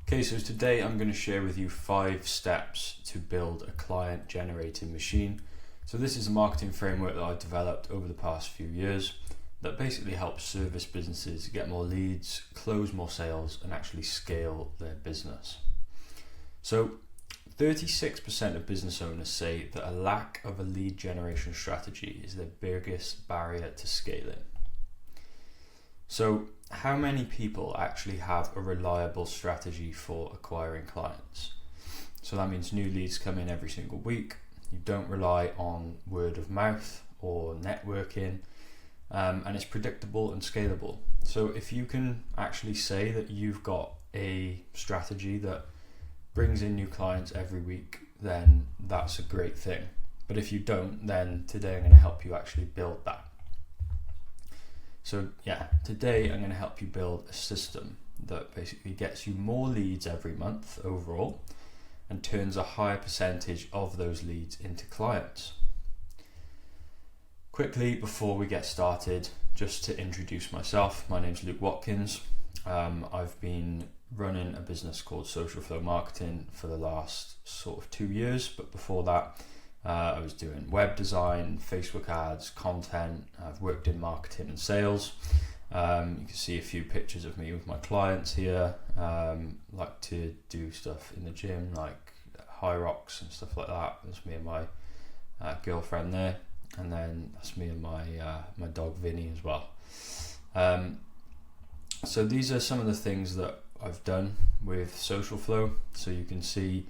Okay, so today I'm going to share with you 5 steps to build a client generating machine. So this is a marketing framework that I've developed over the past few years that basically helps service businesses get more leads, close more sales, and actually scale their business. So 36% of business owners say that a lack of a lead generation strategy is their biggest barrier to scaling. So how many people actually have a reliable strategy for acquiring clients? So that means new leads come in every single week. You don't rely on word of mouth or networking, and it's predictable and scalable. So if you can actually say that you've got a strategy that brings in new clients every week, then that's a great thing. But if you don't, then today I'm going to help you actually build that. So today I'm going to help you build a system that basically gets you more leads every month overall and turns a higher percentage of those leads into clients. Quickly, before we get started, just to introduce myself, my name's Luke Watkins. I've been running a business called Social Flow Marketing for the last sort of 2 years, but before that I was doing web design, Facebook ads, content. I've worked in marketing and sales. You can see a few pictures of me with my clients here. Like to do stuff in the gym, like high rocks and stuff like that. That's me and my girlfriend there, and then that's me and my dog Vinny as well. So these are some of the things that I've done with Social Flow. So you can see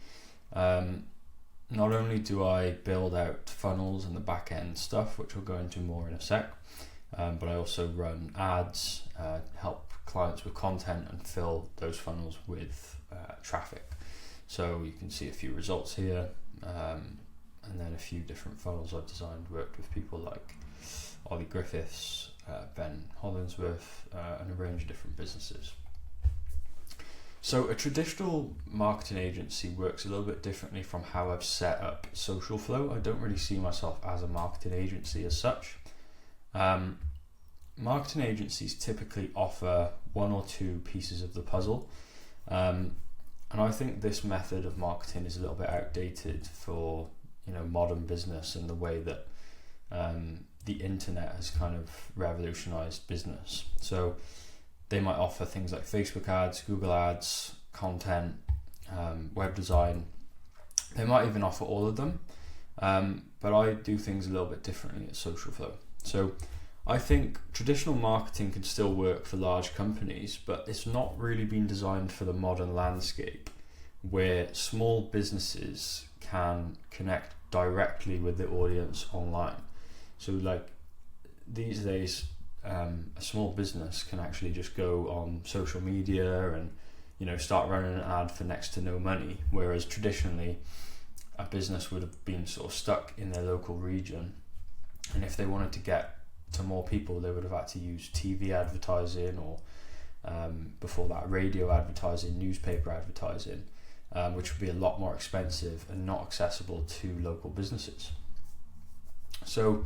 not only do I build out funnels and the back end stuff, which we'll go into more in a sec, but I also run ads, help clients with content and fill those funnels with traffic. So you can see a few results here, and then a few different funnels I've designed, worked with people like Ollie Griffiths, Ben Hollinsworth, and a range of different businesses. So a traditional marketing agency works a little bit differently from how I've set up Social Flow. I don't really see myself as a marketing agency as such. Marketing agencies typically offer one or two pieces of the puzzle. And I think this method of marketing is a little bit outdated for modern business and the way that the internet has kind of revolutionized business. So they might offer things like Facebook ads, Google ads, content, web design. They might even offer all of them, but I do things a little bit differently at Social Flow. So I think traditional marketing can still work for large companies, but it's not really been designed for the modern landscape where small businesses can connect directly with the audience online. So like these days, a small business can actually just go on social media and start running an ad for next to no money, whereas traditionally a business would have been sort of stuck in their local region, and if they wanted to get to more people they would have had to use TV advertising or before that radio advertising, newspaper advertising, which would be a lot more expensive and not accessible to local businesses. So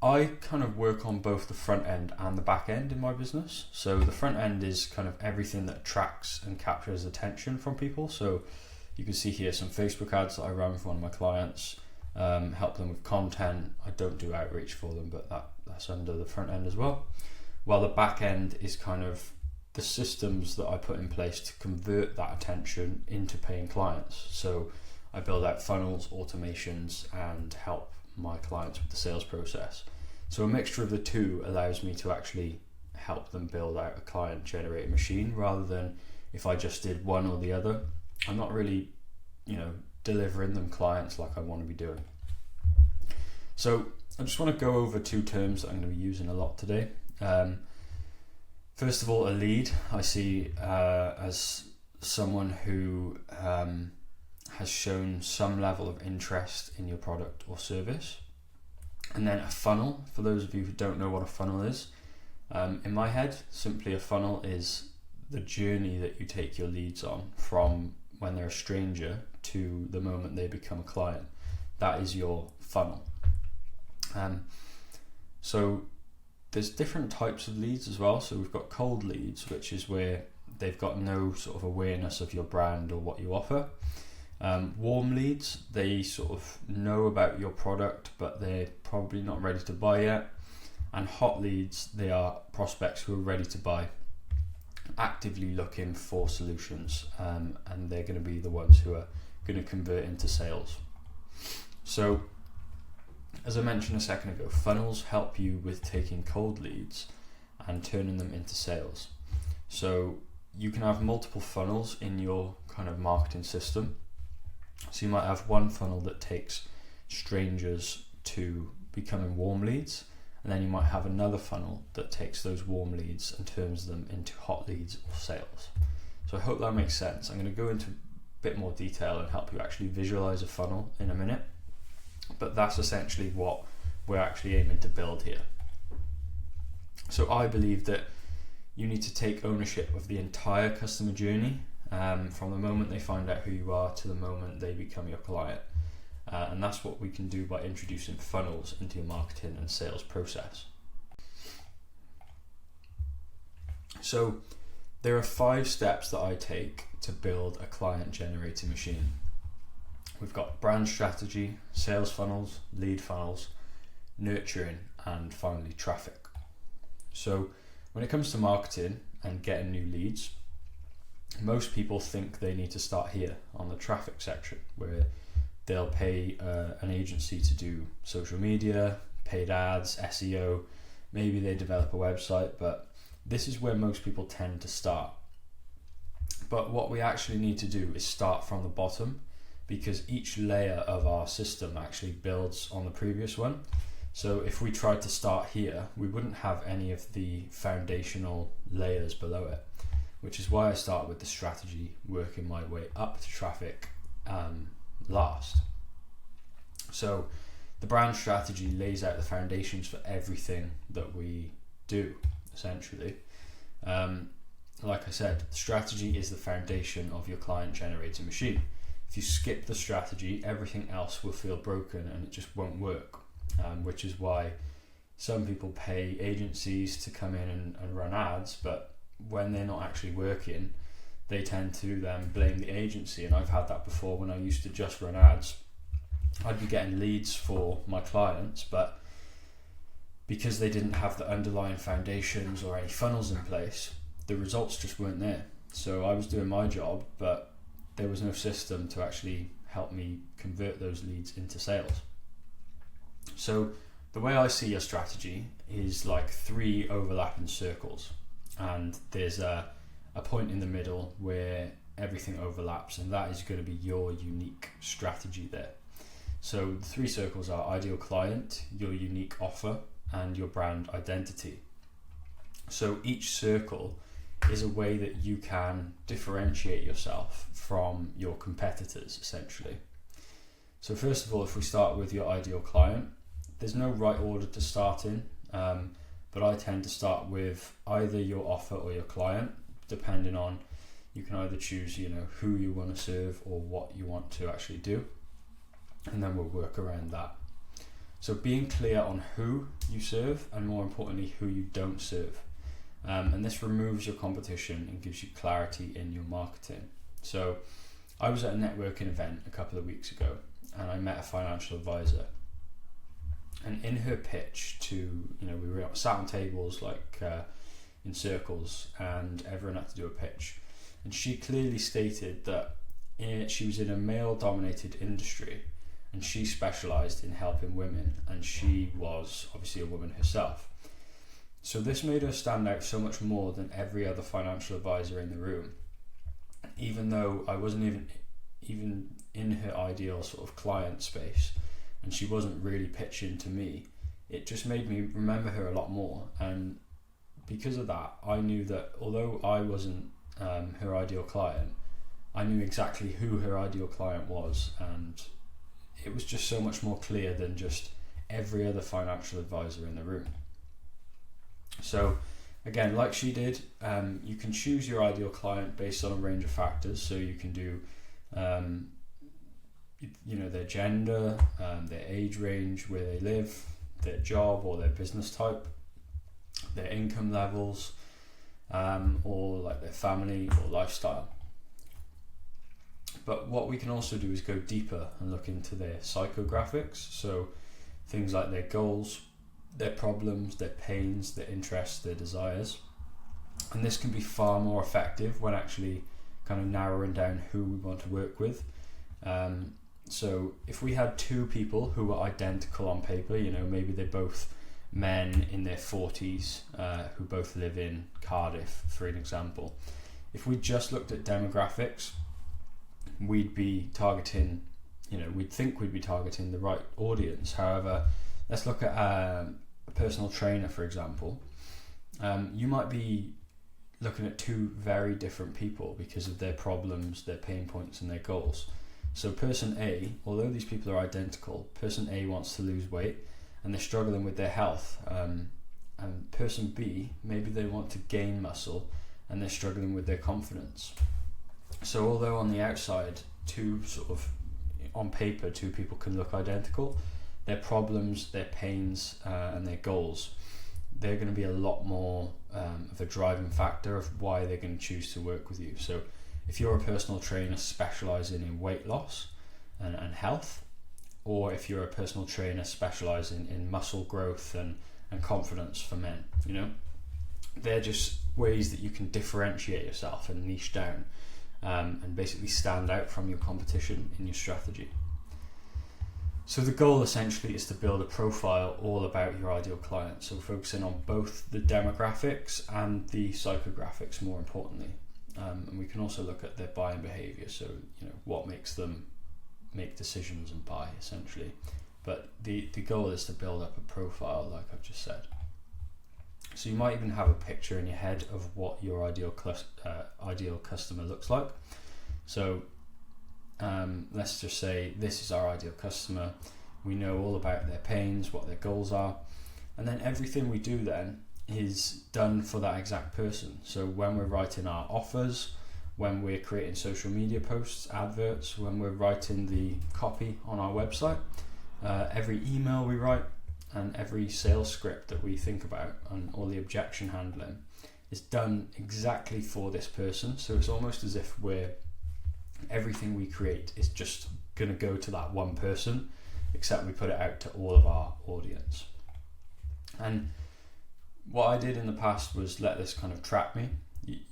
I kind of work on both the front end and the back end in my business. So the front end is kind of everything that attracts and captures attention from people. So you can see here some Facebook ads that I run for one of my clients, help them with content. I don't do outreach for them, but that's under the front end as well. While the back end is kind of the systems that I put in place to convert that attention into paying clients. So I build out funnels, automations, and help my clients with the sales process. So a mixture of the two allows me to actually help them build out a client generated machine, rather than if I just did one or the other. I'm not really delivering them clients like I want to be doing. So I just want to go over 2 terms that I'm going to be using a lot today. First of all, a lead I see as someone who has shown some level of interest in your product or service. And then a funnel, for those of you who don't know what a funnel is, in my head, simply a funnel is the journey that you take your leads on from when they're a stranger to the moment they become a client. That is your funnel. So there's different types of leads as well. So we've got cold leads, which is where they've got no sort of awareness of your brand or what you offer. Warm leads, they sort of know about your product, but they're probably not ready to buy yet. And hot leads, they are prospects who are ready to buy, actively looking for solutions, and they're going to be the ones who are going to convert into sales. So, as I mentioned a second ago, funnels help you with taking cold leads and turning them into sales. So you can have multiple funnels in your kind of marketing system. So you might have one funnel that takes strangers to becoming warm leads, and then you might have another funnel that takes those warm leads and turns them into hot leads or sales. So I hope that makes sense. I'm going to go into a bit more detail and help you actually visualize a funnel in a minute, but that's essentially what we're actually aiming to build here. So I believe that you need to take ownership of the entire customer journey, from the moment they find out who you are to the moment they become your client. And that's what we can do by introducing funnels into your marketing and sales process. So there are 5 steps that I take to build a client generating machine. We've got brand strategy, sales funnels, lead funnels, nurturing, and finally traffic. So when it comes to marketing and getting new leads, most people think they need to start here on the traffic section, where they'll pay an agency to do social media, paid ads, SEO, maybe they develop a website, but this is where most people tend to start. But what we actually need to do is start from the bottom, because each layer of our system actually builds on the previous one. So if we tried to start here, we wouldn't have any of the foundational layers below it, which is why I start with the strategy, working my way up to traffic last. So the brand strategy lays out the foundations for everything that we do, essentially. Like I said, strategy is the foundation of your client generating machine. If you skip the strategy, everything else will feel broken and it just won't work, which is why some people pay agencies to come in and run ads, but when they're not actually working, they tend to then blame the agency. And I've had that before when I used to just run ads. I'd be getting leads for my clients, but because they didn't have the underlying foundations or any funnels in place, the results just weren't there. So I was doing my job, but there was no system to actually help me convert those leads into sales. So the way I see a strategy is like 3 overlapping circles, and there's a point in the middle where everything overlaps, and that is going to be your unique strategy there. So the 3 circles are ideal client, your unique offer, and your brand identity. So each circle is a way that you can differentiate yourself from your competitors, essentially. So first of all, if we start with your ideal client, there's no right order to start in, but I tend to start with either your offer or your client, depending on, you can either choose, who you want to serve or what you want to actually do, and then we'll work around that. So being clear on who you serve, and more importantly, who you don't serve. And this removes your competition and gives you clarity in your marketing. So I was at a networking event a couple of weeks ago, and I met a financial advisor. And in her pitch we were sat on tables in circles, and everyone had to do a pitch. And she clearly stated that she was in a male-dominated industry, and she specialised in helping women, and she was obviously a woman herself. So this made her stand out so much more than every other financial advisor in the room, even though I wasn't even in her ideal sort of client space, and she wasn't really pitching to me. It just made me remember her a lot more, and because of that, I knew that although I wasn't her ideal client, I knew exactly who her ideal client was, and it was just so much more clear than just every other financial advisor in the room. So again, like she did, you can choose your ideal client based on a range of factors. So you can do their gender, their age range, where they live, their job or their business type, their income levels, or like their family or lifestyle. But what we can also do is go deeper and look into their psychographics, so things like their goals, their problems, their pains, their interests, their desires. And this can be far more effective when actually kind of narrowing down who we want to work with. So if we had two people who were identical on paper, maybe they're both men in their 40s who both live in Cardiff, for an example. If we just looked at demographics, we'd be targeting, we'd think we'd be targeting the right audience. However, let's look at a personal trainer, for example. You might be looking at two very different people because of their problems, their pain points, and their goals. So person A, although these people are identical, person A wants to lose weight and they're struggling with their health. And person B, maybe they want to gain muscle and they're struggling with their confidence. So although on the outside, on paper, two people can look identical, their problems, their pains, and their goals, they're going to be a lot more of a driving factor of why they're going to choose to work with you. So if you're a personal trainer specializing in weight loss and health, or if you're a personal trainer specializing in muscle growth and confidence for men, they're just ways that you can differentiate yourself and niche down and basically stand out from your competition in your strategy. So the goal essentially is to build a profile all about your ideal client, so focusing on both the demographics and the psychographics, more importantly. And we can also look at their buying behavior, so what makes them make decisions and buy, essentially. But the goal is to build up a profile, like I've just said. So you might even have a picture in your head of what your ideal customer looks like. So let's just say this is our ideal customer. We know all about their pains, what their goals are, and then everything we do then is done for that exact person. So when we're writing our offers, when we're creating social media posts, adverts, when we're writing the copy on our website, every email we write, and every sales script that we think about, and all the objection handling is done exactly for this person. So it's almost as if everything we create is just going to go to that one person, except we put it out to all of our audience. And what I did in the past was let this kind of trap me.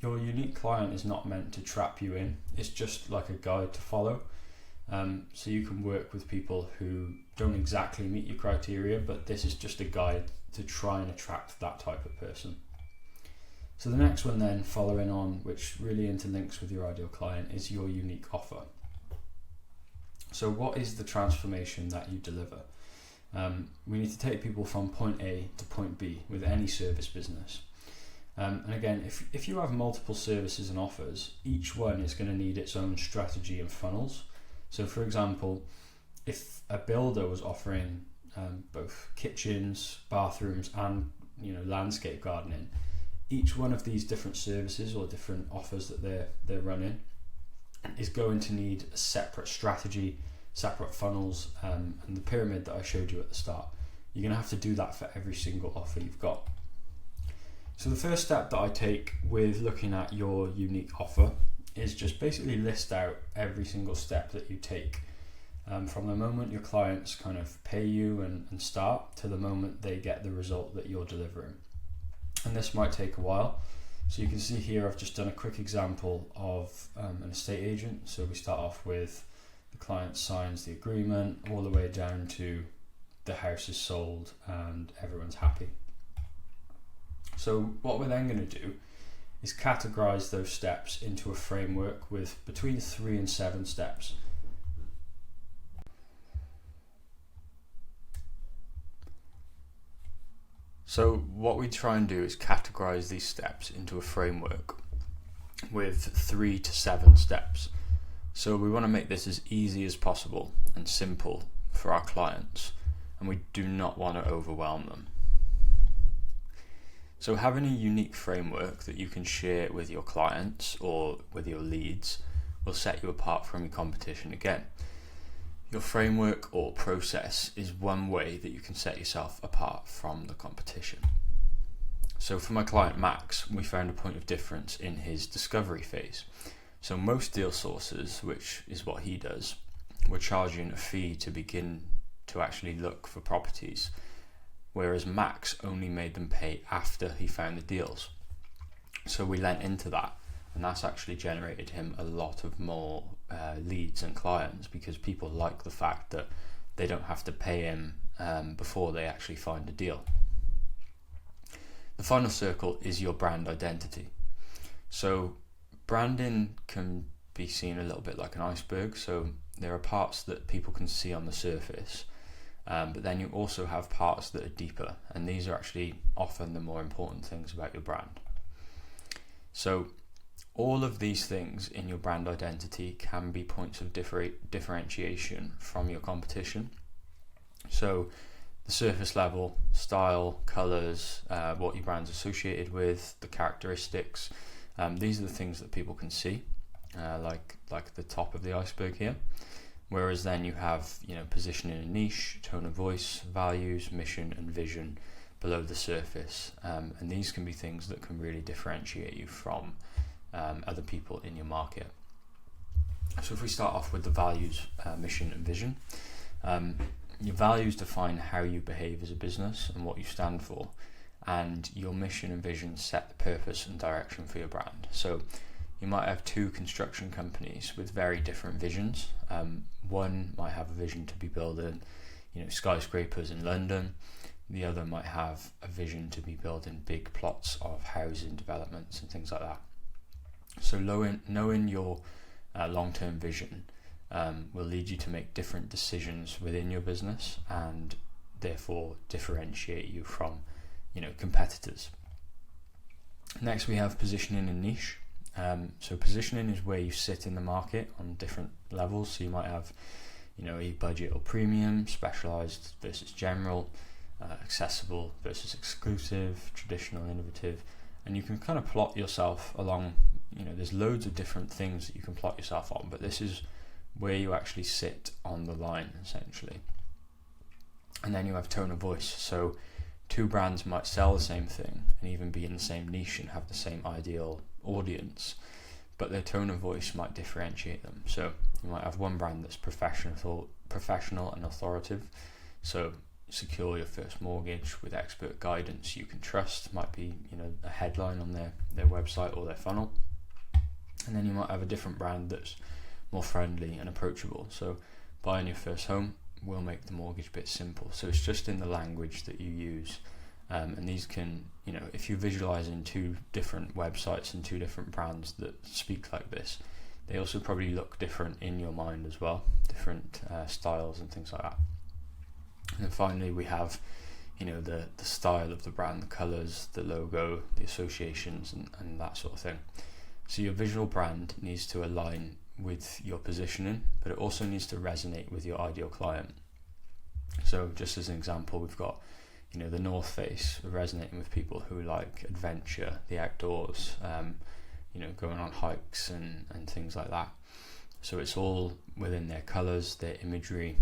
Your unique client is not meant to trap you in. It's just like a guide to follow. So you can work with people who don't exactly meet your criteria, but this is just a guide to try and attract that type of person. So the next one then, following on, which really interlinks with your ideal client, is your unique offer. So what is the transformation that you deliver? We need to take people from point A to point B with any service business. And again, if you have multiple services and offers, each one is going to need its own strategy and funnels. So for example, if a builder was offering both kitchens, bathrooms, and landscape gardening, each one of these different services or different offers that they're running is going to need a separate strategy, separate funnels, and the pyramid that I showed you at the start. You're going to have to do that for every single offer you've got. So the first step that I take with looking at your unique offer is just basically list out every single step that you take from the moment your clients kind of pay you and start to the moment they get the result that you're delivering. And this might take a while. So you can see here I've just done a quick example of an estate agent. So we start off with the client signs the agreement all the way down to the house is sold and everyone's happy. So what we're then going to do is categorize those steps into a framework with between 3 and 7 steps. So what we try and do is categorize these steps into a framework with 3 to 7 steps. So we want to make this as easy as possible and simple for our clients, and we do not want to overwhelm them. So having a unique framework that you can share with your clients or with your leads will set you apart from your competition again. Your framework or process is one way that you can set yourself apart from the competition. So for my client Max, we found a point of difference in his discovery phase. So most deal sources, which is what he does, were charging a fee to begin to actually look for properties, whereas Max only made them pay after he found the deals. So we lent into that, and that's actually generated him a lot of more leads and clients, because people like the fact that they don't have to pay him before they actually find a deal. The final circle is your brand identity. So branding can be seen a little bit like an iceberg. So there are parts that people can see on the surface, but then you also have parts that are deeper, and these are actually often the more important things about your brand. So all of these things in your brand identity can be points of differentiation from your competition. So the surface level, style, colours, what your brand's associated with, the characteristics, these are the things that people can see, like the top of the iceberg here. Whereas then you have, position in a niche, tone of voice, values, mission and vision below the surface, and these can be things that can really differentiate you from other people in your market. So if we start off with the values, mission and vision, your values define how you behave as a business and what you stand for, and your mission and vision set the purpose and direction for your brand. So you might have two construction companies with very different visions. One might have a vision to be building, skyscrapers in London. The other might have a vision to be building big plots of housing developments and things like that. So knowing your long-term vision will lead you to make different decisions within your business, and therefore differentiate you from competitors. Next we have positioning and niche. So positioning is where you sit in the market on different levels. So you might have a budget or premium, specialized versus general, accessible versus exclusive, traditional, innovative, and you can kind of plot yourself along. There's loads of different things that you can plot yourself on, but this is where you actually sit on the line essentially. And then you have tone of voice. So two brands might sell the same thing and even be in the same niche and have the same ideal audience, but their tone of voice might differentiate them. So you might have one brand that's professional and authoritative. So secure your first mortgage with expert guidance you can trust might be a headline on their website or their funnel. And then you might have a different brand that's more friendly and approachable. So buying your first home will make the mortgage bit simple. So it's just in the language that you use. And these can, if you visualize in two different websites and two different brands that speak like this, they also probably look different in your mind as well, different styles and things like that. And then finally we have, the style of the brand, the colors, the logo, the associations and that sort of thing. So your visual brand needs to align with your positioning, but it also needs to resonate with your ideal client. So just as an example, we've got the North Face resonating with people who like adventure, the outdoors, going on hikes and things like that. So it's all within their colors, their imagery,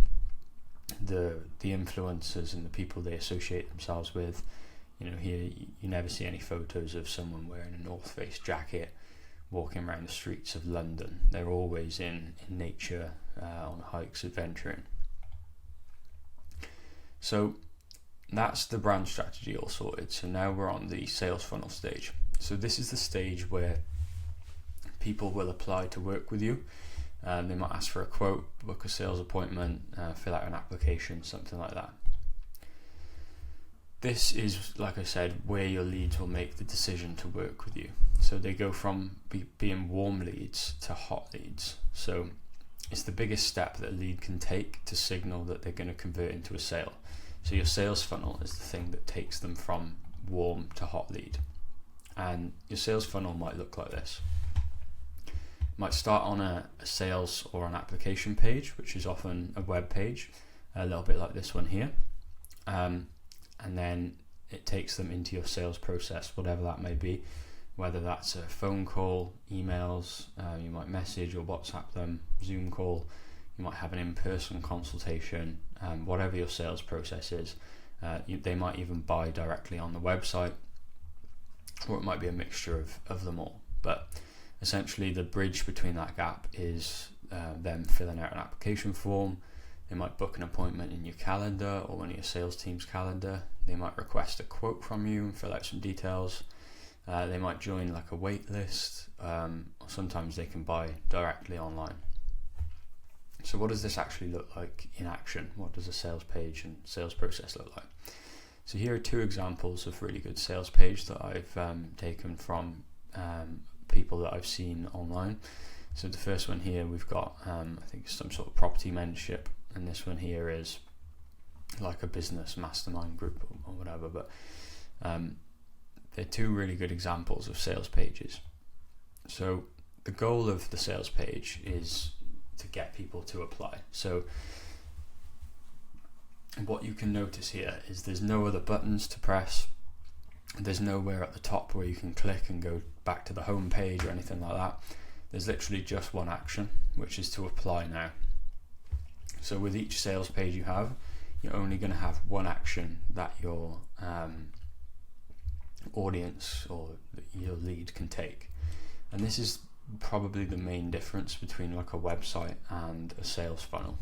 the influencers and the people they associate themselves with. Here you never see any photos of someone wearing a North Face jacket walking around the streets of London. They're always in nature, on hikes, adventuring. So that's the brand strategy all sorted. So now we're on the sales funnel stage. So this is the stage where people will apply to work with you. They might ask for a quote, book a sales appointment, fill out an application, something like that. This is, like I said, where your leads will make the decision to work with you. So they go from being warm leads to hot leads. So it's the biggest step that a lead can take to signal that they're going to convert into a sale. So your sales funnel is the thing that takes them from warm to hot lead. And your sales funnel might look like this. It might start on a sales or an application page, which is often a web page, a little bit like this one here. And then it takes them into your sales process, whatever that may be, whether that's a phone call, emails, you might message or WhatsApp them, Zoom call, you might have an in-person consultation, whatever your sales process is. They might even buy directly on the website. or it might be a mixture of them all. But essentially the bridge between that gap is them filling out an application form. They might book an appointment in your calendar or one of your sales team's calendar. They might request a quote from you and fill out some details. They might join like a wait list, or sometimes they can buy directly online. So what does this actually look like in action? What does a sales page and sales process look like? So here are two examples of really good sales page that I've taken from people that I've seen online. So the first one here, we've got I think it's some sort of property mentorship, and this one here is like a business mastermind group or whatever. But they're two really good examples of sales pages. So the goal of the sales page is to get people to apply. So what you can notice here is there's no other buttons to press. There's nowhere at the top where you can click and go back to the home page or anything like that. There's literally just one action, which is to apply now. So with each sales page you have, you're only going to have one action that your audience or your lead can take. And this is probably the main difference between like a website and a sales funnel.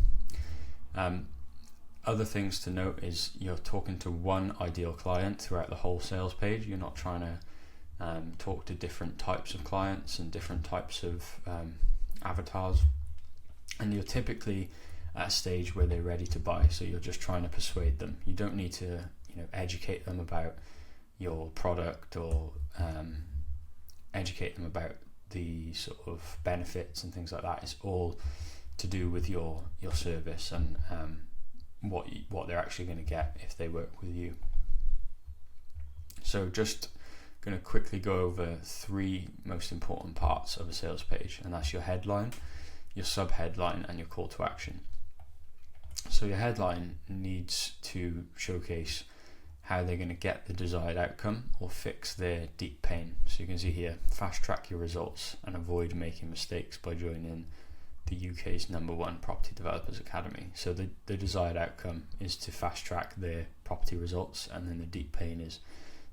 Other things to note is you're talking to one ideal client throughout the whole sales page. You're not trying to talk to different types of clients and different types of avatars. And you're typically at a stage where they're ready to buy, so you're just trying to persuade them. You don't need to educate them about your product or educate them about the sort of benefits and things like that. It's all to do with your service and what they're actually going to get if they work with you. So just going to quickly go over three most important parts of a sales page, and that's your headline, your sub-headline, and your call to action. So your headline needs to showcase how they're going to get the desired outcome or fix their deep pain. So you can see here, fast track your results and avoid making mistakes by joining the UK's #1 property developers academy. So the desired outcome is to fast track their property results, and then the deep pain is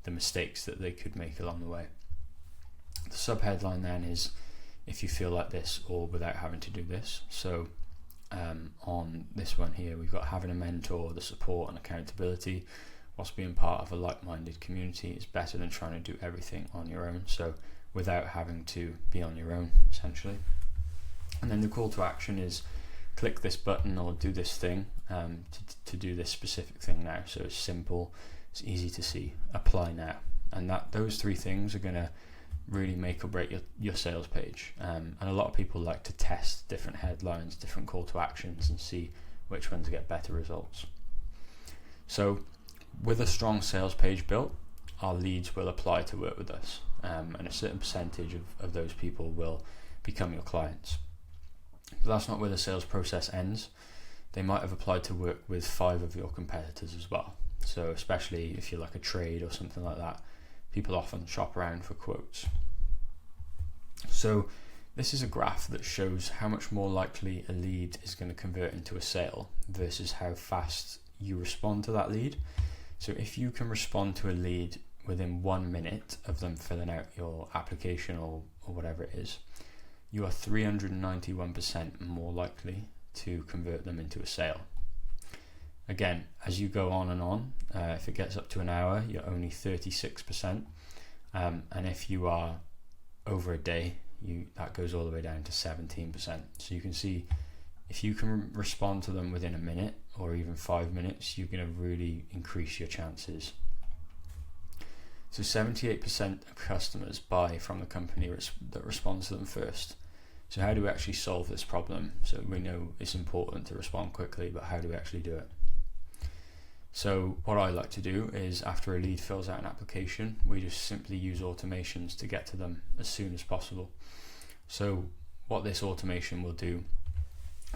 the mistakes that they could make along the way. The sub-headline then is if you feel like this or without having to do this. So on this one here, we've got having a mentor, the support and accountability, whilst being part of a like-minded community is better than trying to do everything on your own. So without having to be on your own, essentially. And then the call to action is click this button or do this thing to do this specific thing now. So it's simple, it's easy to see, apply now. And those three things are going to really make or break your sales page. And a lot of people like to test different headlines, different call to actions, and see which ones get better results. So with a strong sales page built, our leads will apply to work with us, and a certain percentage of those people will become your clients. But that's not where the sales process ends. They might have applied to work with 5 of your competitors as well. So especially if you're like a trade or something like that, people often shop around for quotes. So this is a graph that shows how much more likely a lead is going to convert into a sale versus how fast you respond to that lead. So if you can respond to a lead within 1 minute of them filling out your application or whatever it is, you are 391% more likely to convert them into a sale. Again, as you go on and on, if it gets up to an hour, you're only 36%. And if you are over a day, that goes all the way down to 17%. So you can see if you can respond to them within a minute or even 5 minutes, you're going to really increase your chances. So 78% of customers buy from the company that responds to them first. So how do we actually solve this problem? So we know it's important to respond quickly, but how do we actually do it? So what I like to do is after a lead fills out an application, we just simply use automations to get to them as soon as possible. So what this automation will do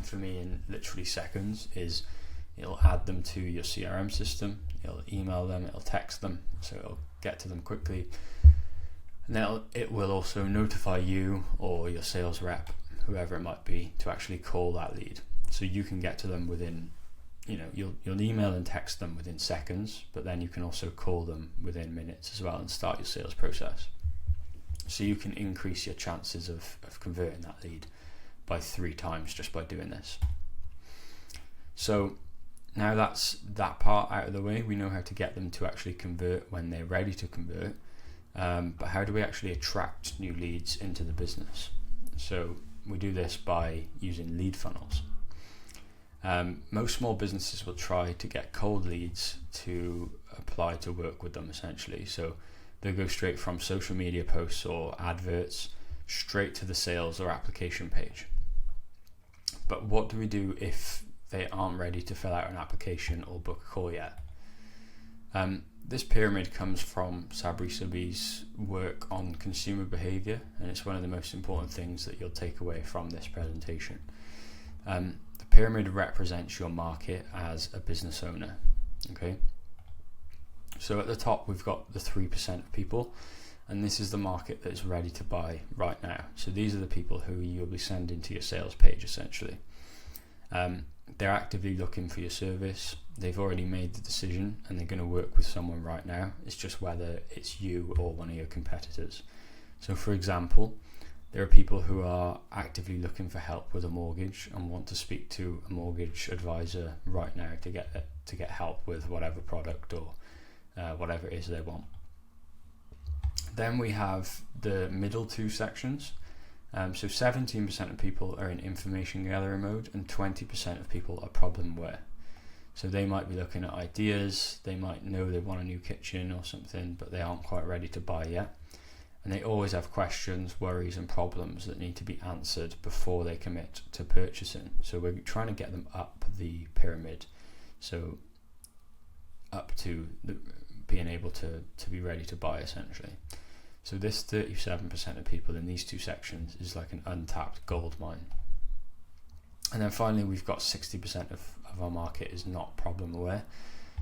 for me in literally seconds is it'll add them to your CRM system, it'll email them, it'll text them, so it'll get to them quickly. And then it will also notify you or your sales rep, whoever it might be, to actually call that lead. So you can get to them within you'll email and text them within seconds, but then you can also call them within minutes as well and start your sales process. So you can increase your chances of converting that lead by 3 times just by doing this. So now that's that part out of the way, we know how to get them to actually convert when they're ready to convert. But how do we actually attract new leads into the business? So we do this by using lead funnels. Most small businesses will try to get cold leads to apply to work with them, essentially. So they'll go straight from social media posts or adverts straight to the sales or application page. But what do we do if they aren't ready to fill out an application or book a call yet? This pyramid comes from Sabri Subi's work on consumer behavior, and it's one of the most important things that you'll take away from this presentation. The pyramid represents your market as a business owner. Okay, so at the top we've got the 3% of people, and this is the market that is ready to buy right now. So these are the people who you'll be sending to your sales page, essentially. They're actively looking for your service. They've already made the decision and they're going to work with someone right now. It's just whether it's you or one of your competitors. So for example, there are people who are actively looking for help with a mortgage and want to speak to a mortgage advisor right now to get help with whatever product or whatever it is they want. Then we have the middle 2 sections. So 17% of people are in information gathering mode and 20% of people are problem aware. So they might be looking at ideas, they might know they want a new kitchen or something, but they aren't quite ready to buy yet. And they always have questions, worries and problems that need to be answered before they commit to purchasing. So we're trying to get them up the pyramid, so up to being able to be ready to buy, essentially. So this 37% of people in these 2 sections is like an untapped gold mine. And then finally we've got 60% of our market is not problem aware.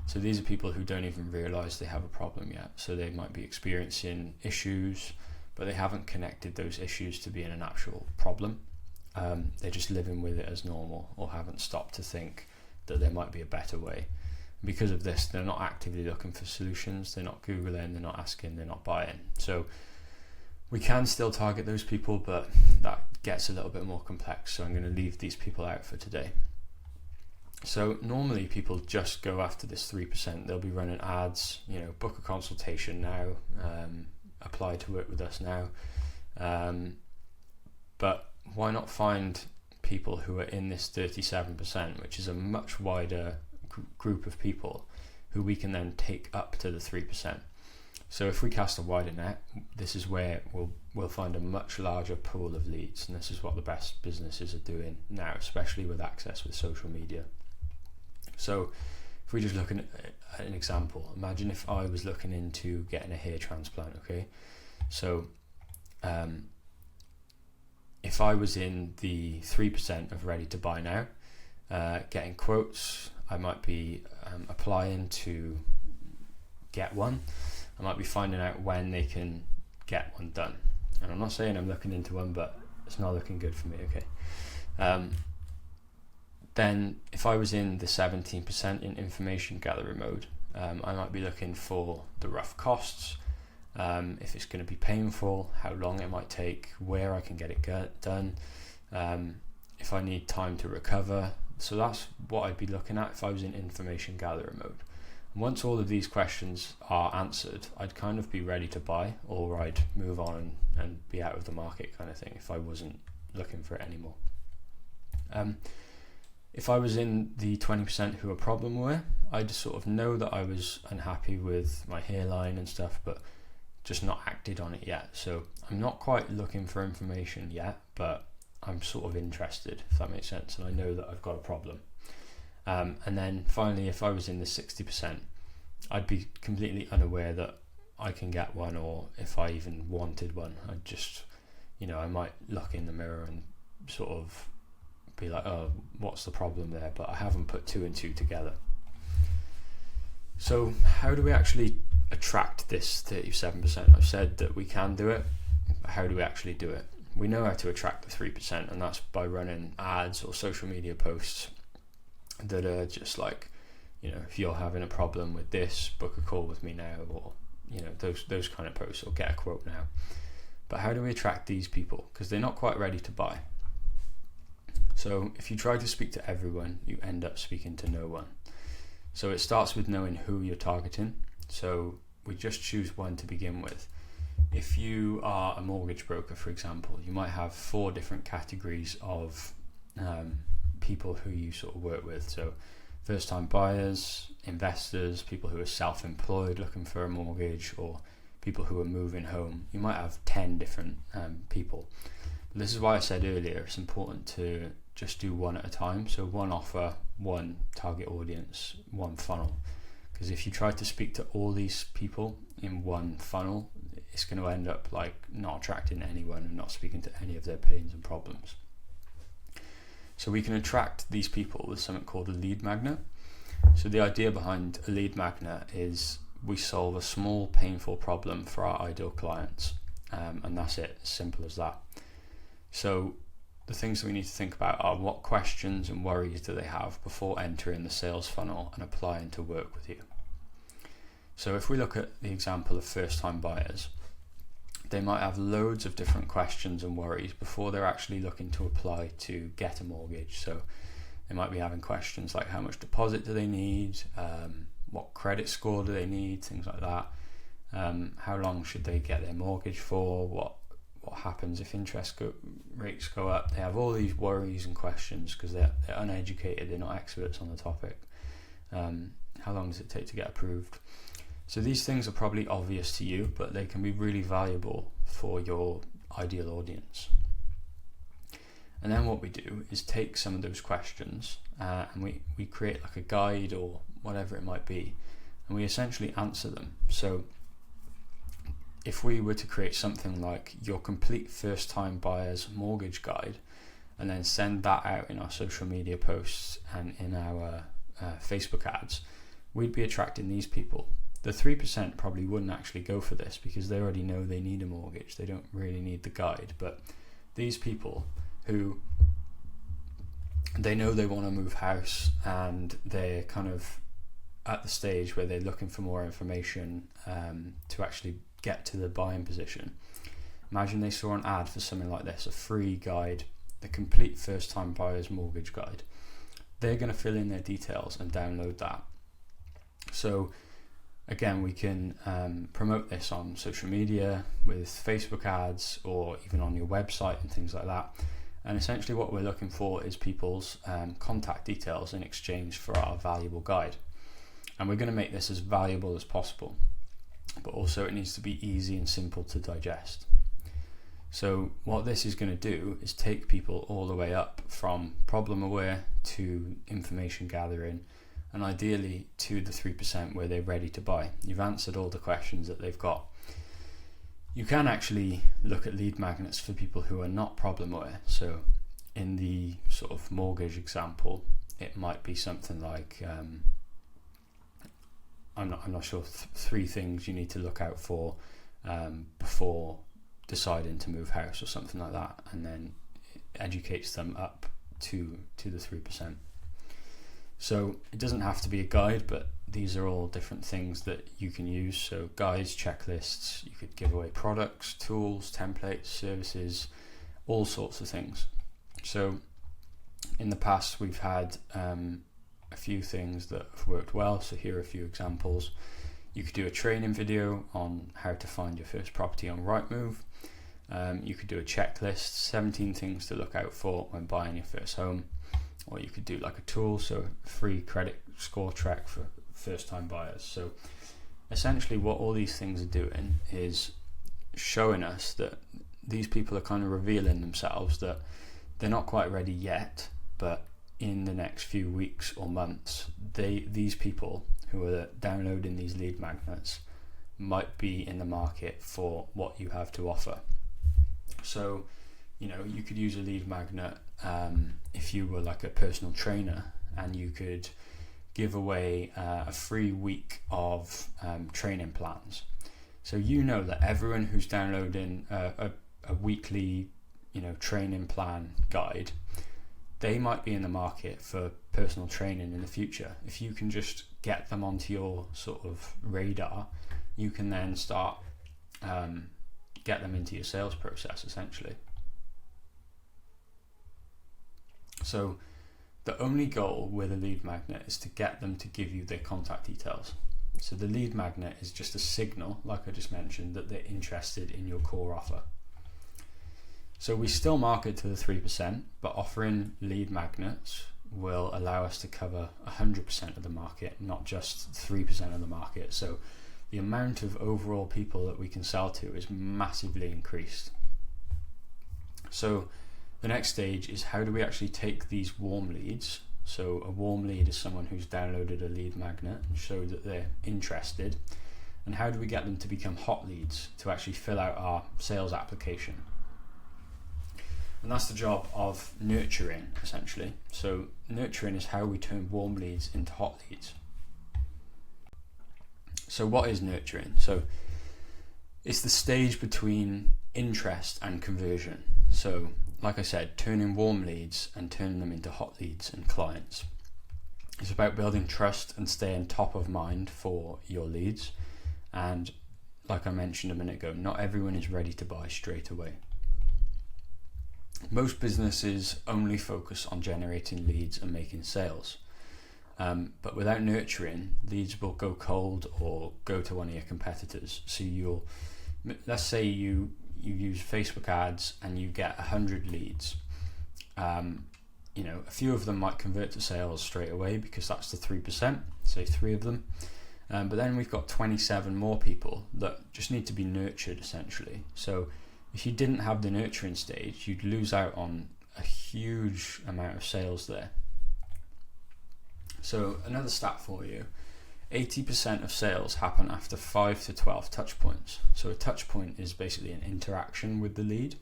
So these are people who don't even realise they have a problem yet. So they might be experiencing issues, but they haven't connected those issues to being an actual problem. They're just living with it as normal or haven't stopped to think that there might be a better way. Because of this, they're not actively looking for solutions, they're not Googling, they're not asking, they're not buying. So we can still target those people, but that gets a little bit more complex, so I'm going to leave these people out for today. So normally people just go after this 3%. They'll be running ads, book a consultation now, apply to work with us now. But why not find people who are in this 37%, which is a much wider group of people who we can then take up to the 3%. So if we cast a wider net, this is where we'll find a much larger pool of leads, and this is what the best businesses are doing now, especially with access with social media. So if we just look at an example, imagine if I was looking into getting a hair transplant. Okay, so if I was in the 3% of ready to buy now, getting quotes, I might be applying to get one. I might be finding out when they can get one done. And I'm not saying I'm looking into one, but it's not looking good for me, okay? Then if I was in the 17% in information gathering mode, I might be looking for the rough costs, if it's going to be painful, how long it might take, where I can get it done, if I need time to recover. So that's what I'd be looking at if I was in information gathering mode. And once all of these questions are answered, I'd kind of be ready to buy, or I'd move on and be out of the market kind of thing if I wasn't looking for it anymore. If I was in the 20% who are problem aware, I'd sort of know that I was unhappy with my hairline and stuff, but just not acted on it yet. So I'm not quite looking for information yet, but I'm sort of interested, if that makes sense, and I know that I've got a problem. And then finally, if I was in the 60%, I'd be completely unaware that I can get one, or if I even wanted one, I'd just, I might look in the mirror and sort of be like, oh, what's the problem there? But I haven't put 2 and 2 together. So how do we actually attract this 37%? I've said that we can do it, but how do we actually do it? We know how to attract the 3%, and that's by running ads or social media posts that are just like, if you're having a problem with this, book a call with me now, or those kind of posts, or get a quote now. But how do we attract these people? Because they're not quite ready to buy. So if you try to speak to everyone, you end up speaking to no one. So it starts with knowing who you're targeting. So we just choose one to begin with. If you are a mortgage broker, for example, you might have 4 different categories of people who you sort of work with. So first-time buyers, investors, people who are self-employed looking for a mortgage, or people who are moving home. You might have 10 different people. This is why I said earlier it's important to just do one at a time. So one offer, one target audience, one funnel. Because if you try to speak to all these people in one funnel, it's going to end up like not attracting anyone and not speaking to any of their pains and problems. So we can attract these people with something called a lead magnet. So the idea behind a lead magnet is we solve a small painful problem for our ideal clients, and that's it, as simple as that. So the things that we need to think about are what questions and worries do they have before entering the sales funnel and applying to work with you. So if we look at the example of first-time buyers, they might have loads of different questions and worries before they're actually looking to apply to get a mortgage. So they might be having questions like how much deposit do they need, what credit score do they need, things like that. How long should they get their mortgage for? What happens if interest rates go up? They have all these worries and questions because they're uneducated, they're not experts on the topic. How long does it take to get approved? So these things are probably obvious to you, but they can be really valuable for your ideal audience. And then what we do is take some of those questions and we create like a guide or whatever it might be, and we essentially answer them. So if we were to create something like your complete first-time buyer's mortgage guide, and then send that out in our social media posts and in our Facebook ads, we'd be attracting these people. The 3% probably wouldn't actually go for this because they already know they need a mortgage. They don't really need the guide. But these people who they know they want to move house and they're kind of at the stage where they're looking for more information to actually get to the buying position. Imagine they saw an ad for something like this, a free guide, the complete first-time buyer's mortgage guide. They're going to fill in their details and download that. So again, we can promote this on social media with Facebook ads or even on your website and things like that. And essentially what we're looking for is people's contact details in exchange for our valuable guide. And we're going to make this as valuable as possible, but also it needs to be easy and simple to digest. So what this is going to do is take people all the way up from problem aware to information gathering, and ideally to the 3% where they're ready to buy. You've answered all the questions that they've got. You can actually look at lead magnets for people who are not problem aware. So in the sort of mortgage example, it might be something like, I'm not sure, 3 things you need to look out for before deciding to move house or something like that, and then it educates them up to the 3%. So it doesn't have to be a guide, but these are all different things that you can use. So guides, checklists, you could give away products, tools, templates, services, all sorts of things. So in the past we've had a few things that have worked well. So here are a few examples. You could do a training video on how to find your first property on Rightmove. You could do a checklist, 17 things to look out for when buying your first home. Or you could do like a tool, so a free credit score track for first-time buyers. So essentially what all these things are doing is showing us that these people are kind of revealing themselves that they're not quite ready yet, but in the next few weeks or months, these people who are downloading these lead magnets might be in the market for what you have to offer. So, you could use a lead magnet if you were like a personal trainer, and you could give away a free week of training plans. So that everyone who's downloading a weekly training plan guide, they might be in the market for personal training in the future. If you can just get them onto your sort of radar, you can then start get them into your sales process essentially. So the only goal with a lead magnet is to get them to give you their contact details. So the lead magnet is just a signal, like I just mentioned, that they're interested in your core offer. So we still market to the 3%, but offering lead magnets will allow us to cover 100% of the market, not just 3% of the market. So the amount of overall people that we can sell to is massively increased. So the next stage is, how do we actually take these warm leads? So a warm lead is someone who's downloaded a lead magnet and showed that they're interested. And how do we get them to become hot leads to actually fill out our sales application? And that's the job of nurturing, essentially. So nurturing is how we turn warm leads into hot leads. So what is nurturing? So it's the stage between interest and conversion. So like I said, turning warm leads and turning them into hot leads and clients. It's about building trust and staying top of mind for your leads. And like I mentioned a minute ago, not everyone is ready to buy straight away. Most businesses only focus on generating leads and making sales. But without nurturing, leads will go cold or go to one of your competitors. So let's say you use Facebook ads and you get 100 leads. A few of them might convert to sales straight away because that's the 3%, say 3 of them. But then we've got 27 more people that just need to be nurtured essentially. So if you didn't have the nurturing stage, you'd lose out on a huge amount of sales there. So another stat for you, 80% of sales happen after 5 to 12 touch points. So a touch point is basically an interaction with the lead.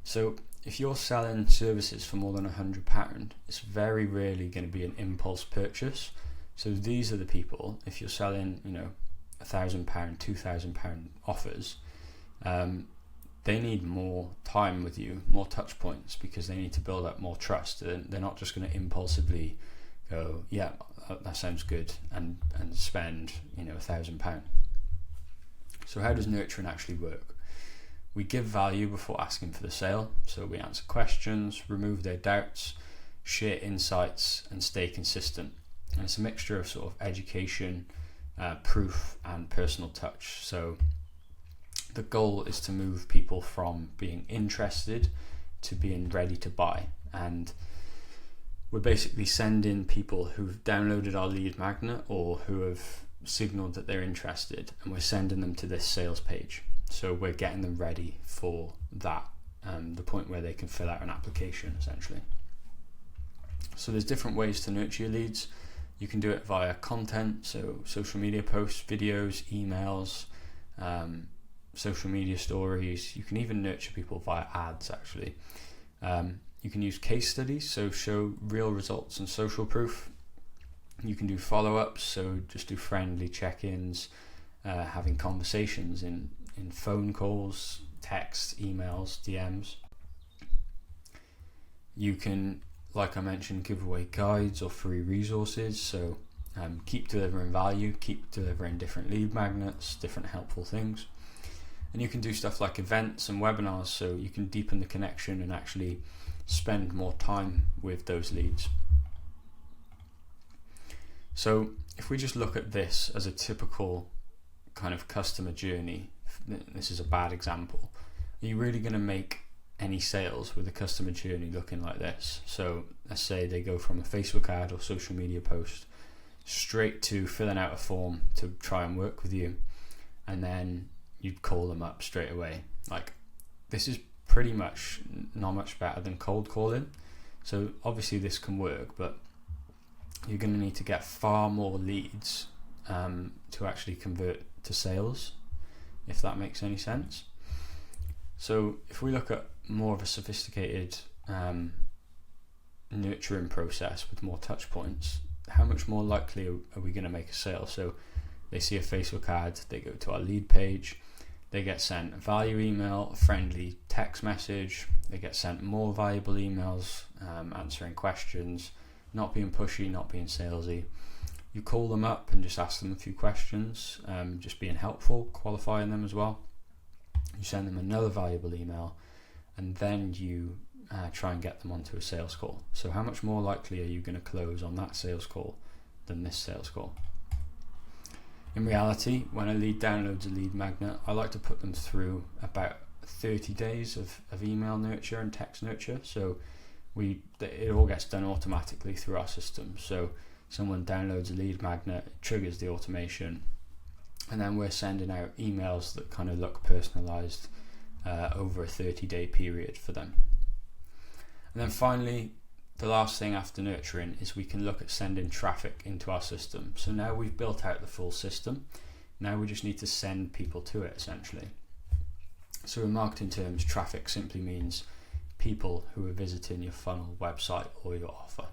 So if you're selling services for more than £100, it's very rarely going to be an impulse purchase. So these are the people, if you're selling, £1,000, £2,000 offers, they need more time with you, more touch points, because they need to build up more trust. They're not just going to impulsively go, yeah, that sounds good, and spend £1,000. So how does nurturing actually work? We give value before asking for the sale. So we answer questions, remove their doubts, share insights, and stay consistent. And it's a mixture of sort of education, proof, and personal touch. So the goal is to move people from being interested to being ready to buy. And we're basically sending people who've downloaded our lead magnet or who have signaled that they're interested, and we're sending them to this sales page. So we're getting them ready for that, the point where they can fill out an application essentially. So there's different ways to nurture your leads. You can do it via content, so social media posts, videos, emails, social media stories. You can even nurture people via ads actually. You can use case studies, so show real results and social proof. You can do follow-ups, so just do friendly check-ins, having conversations in phone calls, texts, emails, DMs. You can, like I mentioned, give away guides or free resources, so keep delivering value, keep delivering different lead magnets, different helpful things. And you can do stuff like events and webinars, so you can deepen the connection and actually spend more time with those leads. So if we just look at this as a typical kind of customer journey, this is a bad example. Are you really going to make any sales with a customer journey looking like this? So let's say they go from a Facebook ad or social media post straight to filling out a form to try and work with you, and then you'd call them up straight away. Like, this is pretty much not much better than cold calling. So obviously this can work, but you're going to need to get far more leads to actually convert to sales, if that makes any sense. So if we look at more of a sophisticated nurturing process with more touch points, how much more likely are we going to make a sale? So they see a Facebook ad, they go to our lead page, They get sent a value email, a friendly text message. They get sent more valuable emails, answering questions, not being pushy, not being salesy. You call them up and just ask them a few questions, just being helpful, qualifying them as well. You send them another valuable email, and then you try and get them onto a sales call. So how much more likely are you going to close on that sales call than this sales call? In reality, when a lead downloads a lead magnet, I like to put them through about 30 days of email nurture and text nurture. So it all gets done automatically through our system. So someone downloads a lead magnet, it triggers the automation, and then we're sending out emails that kind of look personalized over a 30-day period for them. And then finally, the last thing after nurturing is we can look at sending traffic into our system. So now we've built out the full system. Now we just need to send people to it, essentially. So in marketing terms, traffic simply means people who are visiting your funnel, website, or your offer.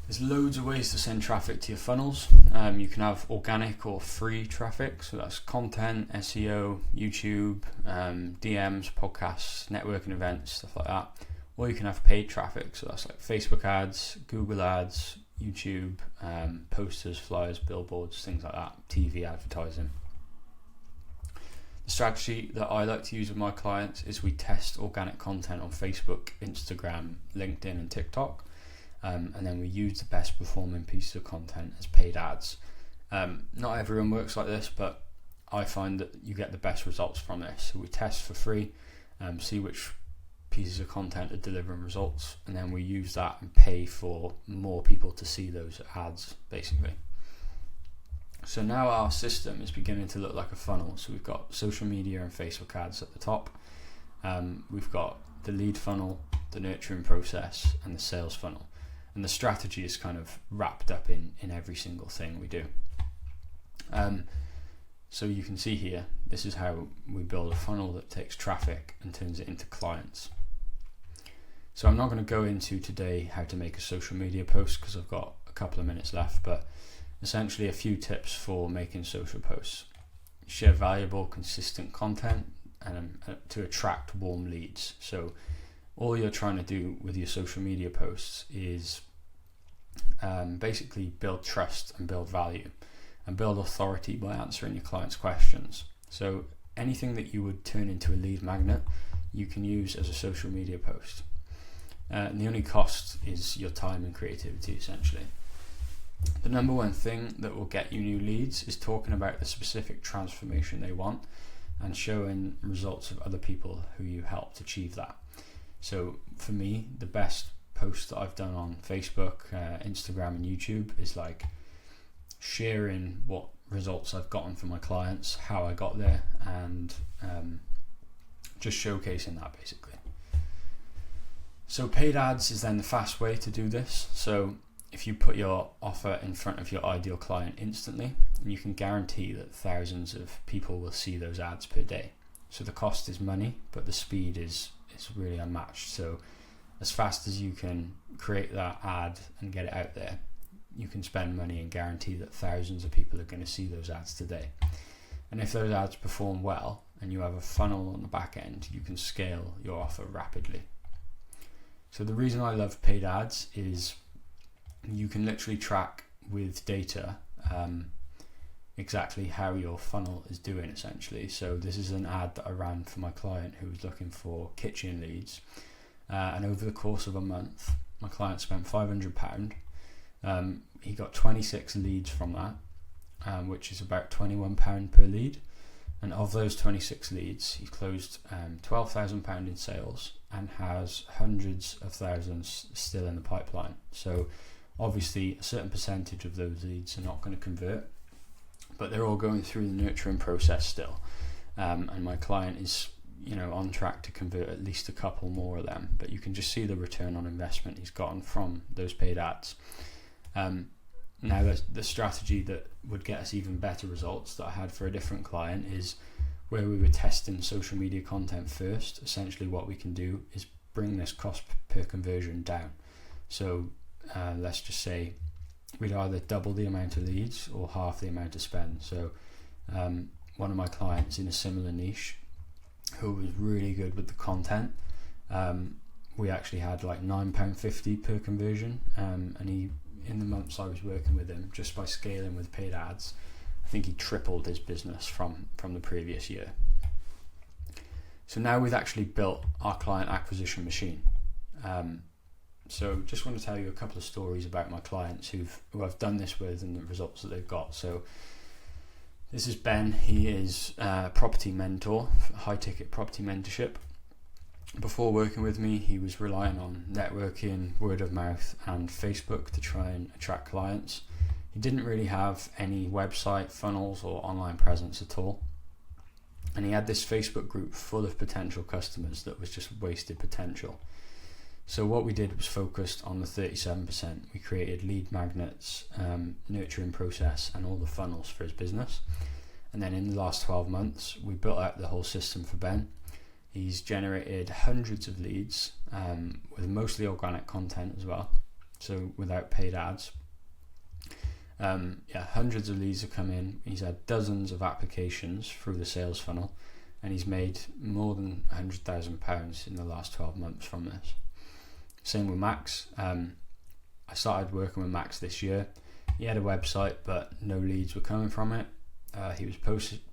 There's loads of ways to send traffic to your funnels. You can have organic or free traffic, so that's content, SEO, YouTube, DMs, podcasts, networking events, stuff like that. Or you can have paid traffic, so that's like Facebook ads, Google ads, YouTube, posters, flyers, billboards, things like that, TV advertising. The strategy that I like to use with my clients is we test organic content on Facebook, Instagram, LinkedIn and TikTok, and then we use the best performing pieces of content as paid ads. Not everyone works like this, but I find that you get the best results from this. So we test for free, see which pieces of content are delivering results, and then we use that and pay for more people to see those ads, basically. So now our system is beginning to look like a funnel. So we've got social media and Facebook ads at the top. We've got the lead funnel, the nurturing process, and the sales funnel. And the strategy is kind of wrapped up in every single thing we do. So you can see here, this is how we build a funnel that takes traffic and turns it into clients. So I'm not going to go into today how to make a social media post because I've got a couple of minutes left, but essentially a few tips for making social posts. Share valuable, consistent content and to attract warm leads. So all you're trying to do with your social media posts is basically build trust and build value and build authority by answering your clients' questions. So anything that you would turn into a lead magnet, you can use as a social media post. And the only cost is your time and creativity, essentially. The number one thing that will get you new leads is talking about the specific transformation they want and showing results of other people who you helped achieve that. So for me, the best post that I've done on Facebook, Instagram and YouTube is like sharing what results I've gotten from my clients, how I got there, and just showcasing that basically. So paid ads is then the fast way to do this. So if you put your offer in front of your ideal client instantly, you can guarantee that thousands of people will see those ads per day. So the cost is money, but the speed is really unmatched. So as fast as you can create that ad and get it out there, you can spend money and guarantee that thousands of people are going to see those ads today. And if those ads perform well and you have a funnel on the back end, you can scale your offer rapidly. So the reason I love paid ads is you can literally track with data exactly how your funnel is doing, essentially. So this is an ad that I ran for my client who was looking for kitchen leads, and over the course of a month my client spent £500. He got 26 leads from that, which is about £21 per lead, and of those 26 leads he closed £12,000 in sales and has hundreds of thousands still in the pipeline. So obviously a certain percentage of those leads are not going to convert, but they're all going through the nurturing process still, and my client is on track to convert at least a couple more of them. But you can just see the return on investment he's gotten from those paid ads. Now the strategy that would get us even better results that I had for a different client is where we were testing social media content first. Essentially what we can do is bring this cost per conversion down. So let's just say we'd either double the amount of leads or half the amount of spend. So one of my clients in a similar niche who was really good with the content. We actually had like £9.50 per conversion, and he, in the months I was working with him, just by scaling with paid ads, I think he tripled his business from the previous year. So now we've actually built our client acquisition machine. So just want to tell you a couple of stories about my clients who I've done this with and the results that they've got. So this is Ben. He is a property mentor, high ticket property mentorship. Before working with me, he was relying on networking, word of mouth and Facebook to try and attract clients. He didn't really have any website, funnels or online presence at all. And he had this Facebook group full of potential customers that was just wasted potential. So what we did was focused on the 37%. We created lead magnets, nurturing process and all the funnels for his business. And then in the last 12 months, we built out the whole system for Ben. He's generated hundreds of leads with mostly organic content as well, so without paid ads. Hundreds of leads have come in. He's had dozens of applications through the sales funnel, and he's made more than £100,000 in the last 12 months from this. Same with Max. I started working with Max this year. He had a website, but no leads were coming from it. He was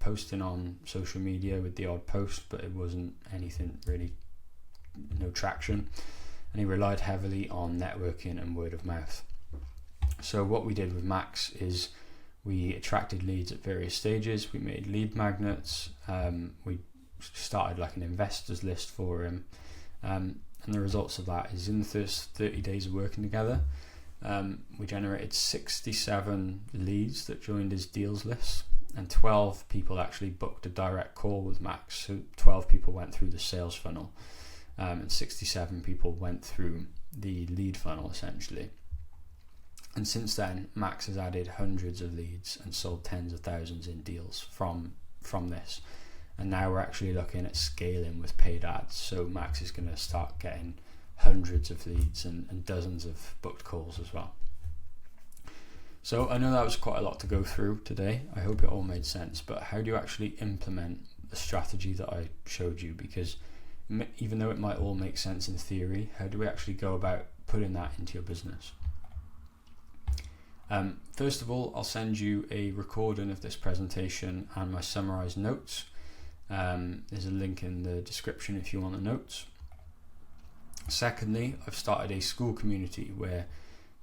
posting on social media with the odd post, but it wasn't anything really, no traction. And he relied heavily on networking and word of mouth. So what we did with Max is we attracted leads at various stages. We made lead magnets. We started like an investors list for him. And the results of that is in the first 30 days of working together, we generated 67 leads that joined his deals list, and 12 people actually booked a direct call with Max. So 12 people went through the sales funnel, and 67 people went through the lead funnel essentially. And since then, Max has added hundreds of leads and sold tens of thousands in deals from this. And now we're actually looking at scaling with paid ads. So Max is going to start getting hundreds of leads and dozens of booked calls as well. So I know that was quite a lot to go through today. I hope it all made sense. But how do you actually implement the strategy that I showed you? Because even though it might all make sense in theory, how do we actually go about putting that into your business? First of all, I'll send you a recording of this presentation and my summarized notes. There's a link in the description if you want the notes. Secondly, I've started a school community where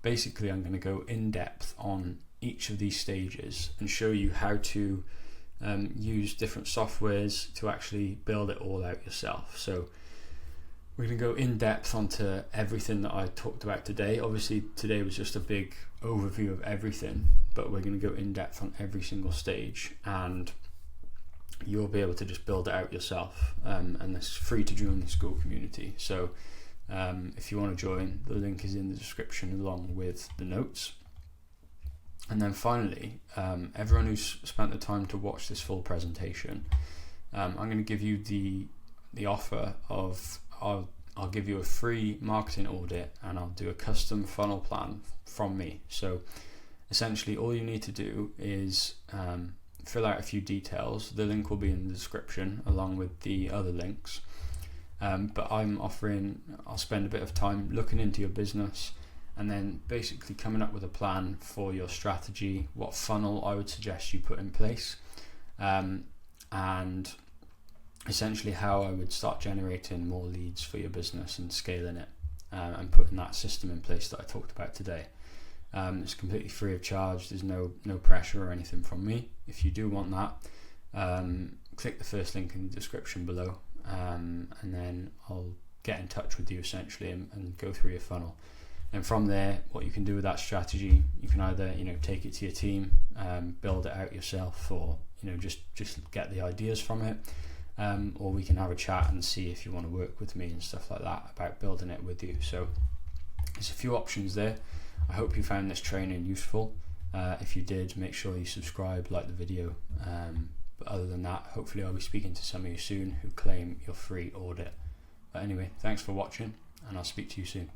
basically I'm going to go in depth on each of these stages and show you how to use different softwares to actually build it all out yourself. So we're going to go in depth onto everything that I talked about today. Obviously today was just a big overview of everything, but we're going to go in depth on every single stage, and you'll be able to just build it out yourself, and it's free to join the school community. So if you want to join, the link is in the description along with the notes. And then finally, everyone who's spent the time to watch this full presentation, I'm going to give you the offer of I'll give you a free marketing audit, and I'll do a custom funnel plan from me. So essentially all you need to do is fill out a few details. The link will be in the description along with the other links. But I'll spend a bit of time looking into your business and then basically coming up with a plan for your strategy, what funnel I would suggest you put in place, and essentially how I would start generating more leads for your business and scaling it, and putting that system in place that I talked about today. It's completely free of charge. There's no pressure or anything from me. If you do want that, click the first link in the description below, and then I'll get in touch with you essentially and go through your funnel. And from there, what you can do with that strategy, you can either take it to your team, build it out yourself, or just get the ideas from it, or we can have a chat and see if you want to work with me and stuff like that about building it with you. So there's a few options there. I hope you found this training useful. If you did, make sure you subscribe, like the video. But other than that, hopefully I'll be speaking to some of you soon who claim your free audit. But anyway, thanks for watching, and I'll speak to you soon.